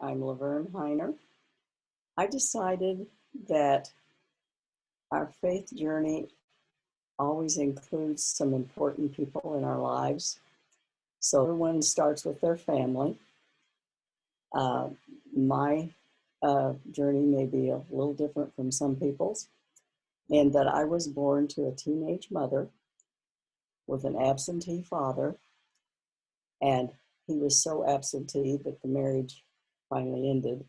I'm LaVerne Hiner. I decided that our faith journey always includes some important people in our lives. So everyone starts with their family. My journey may be a little different from some people's, in that I was born to a teenage mother with an absentee father, and he was so absentee that the marriage finally ended.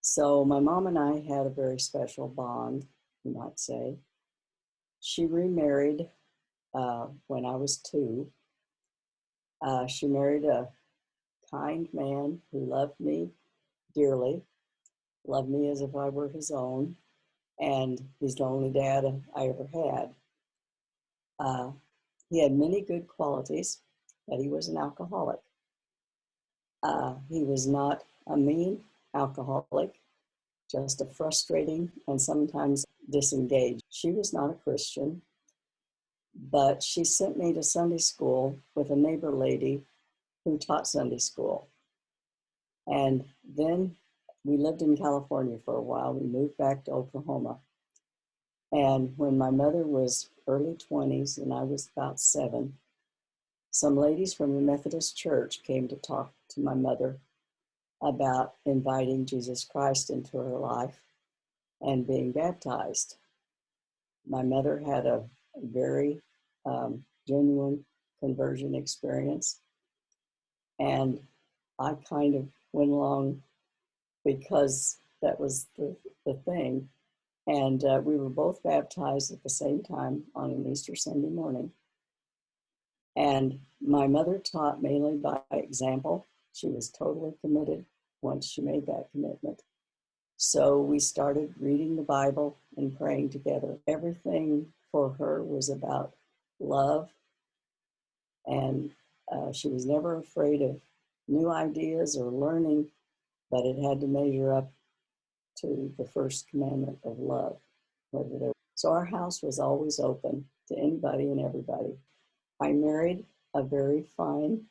So my mom and I had a very special bond, you might say. She remarried when I was 2. She married a kind man who loved me dearly, loved me as if I were his own, and he's the only dad I ever had. He had many good qualities, but he was an alcoholic. He was not a mean alcoholic, just a frustrating and sometimes disengaged. She was not a Christian, but she sent me to Sunday school with a neighbor lady who taught Sunday school. And then we lived in California for a while. We moved back to Oklahoma. And when my mother was early 20s and I was about 7, some ladies from the Methodist Church came to talk to my mother about inviting Jesus Christ into her life and being baptized. My mother had a very genuine conversion experience, and I kind of went along because that was the thing. And we were both baptized at the same time on an Easter Sunday morning. And my mother taught mainly by example. She was totally committed once she made that commitment. So we started reading the Bible and praying together. Everything for her was about love, and she was never afraid of new ideas or learning, but it had to measure up to the first commandment of love. So our house was always open to anybody and everybody. I married a very fine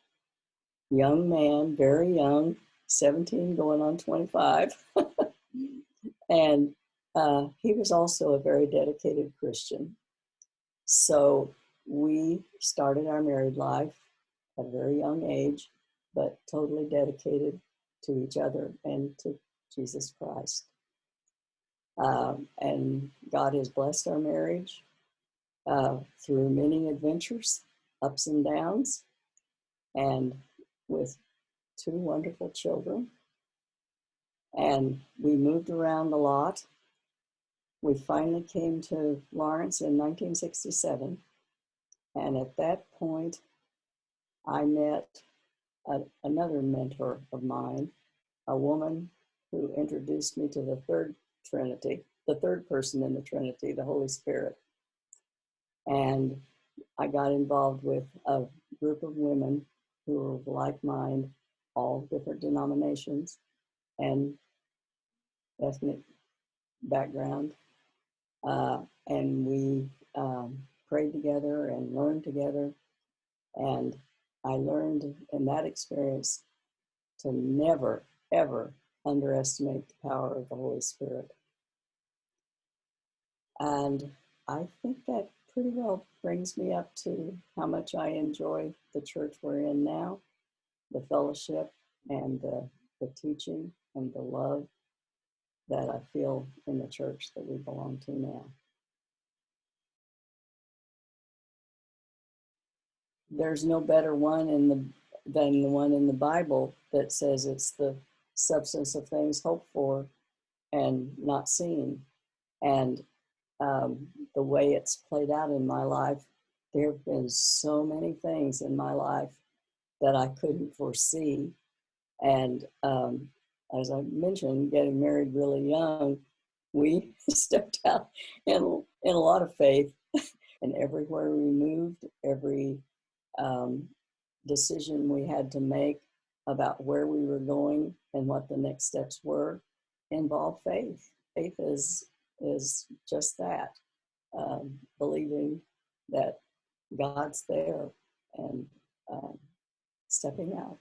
young man, very young, 17 going on 25. And he was also a very dedicated Christian. So we started our married life at a very young age, but totally dedicated to each other and to Jesus Christ. And God has blessed our marriage through many adventures, ups and downs, and with 2 wonderful children. And we moved around a lot. We finally came to Lawrence in 1967. And at that point, I met another mentor of mine, a woman who introduced me to the third Trinity, the third person in the Trinity, the Holy Spirit. And I got involved with a group of women who were of like mind, all different denominations and ethnic background. And we prayed together and learned together. And I learned in that experience to never, ever underestimate the power of the Holy Spirit. And I think that pretty well brings me up to how much I enjoy the church we're in now, the fellowship and the teaching and the love that I feel in the church that we belong to now. There's no better one than the one in the Bible that says it's the substance of things hoped for and not seen. And the way it's played out in my life, there have been so many things in my life that I couldn't foresee. And as I mentioned, getting married really young, we stepped out in a lot of faith. And everywhere we moved, every decision we had to make about where we were going and what the next steps were involved faith. Faith is just that, believing that God's there and stepping out.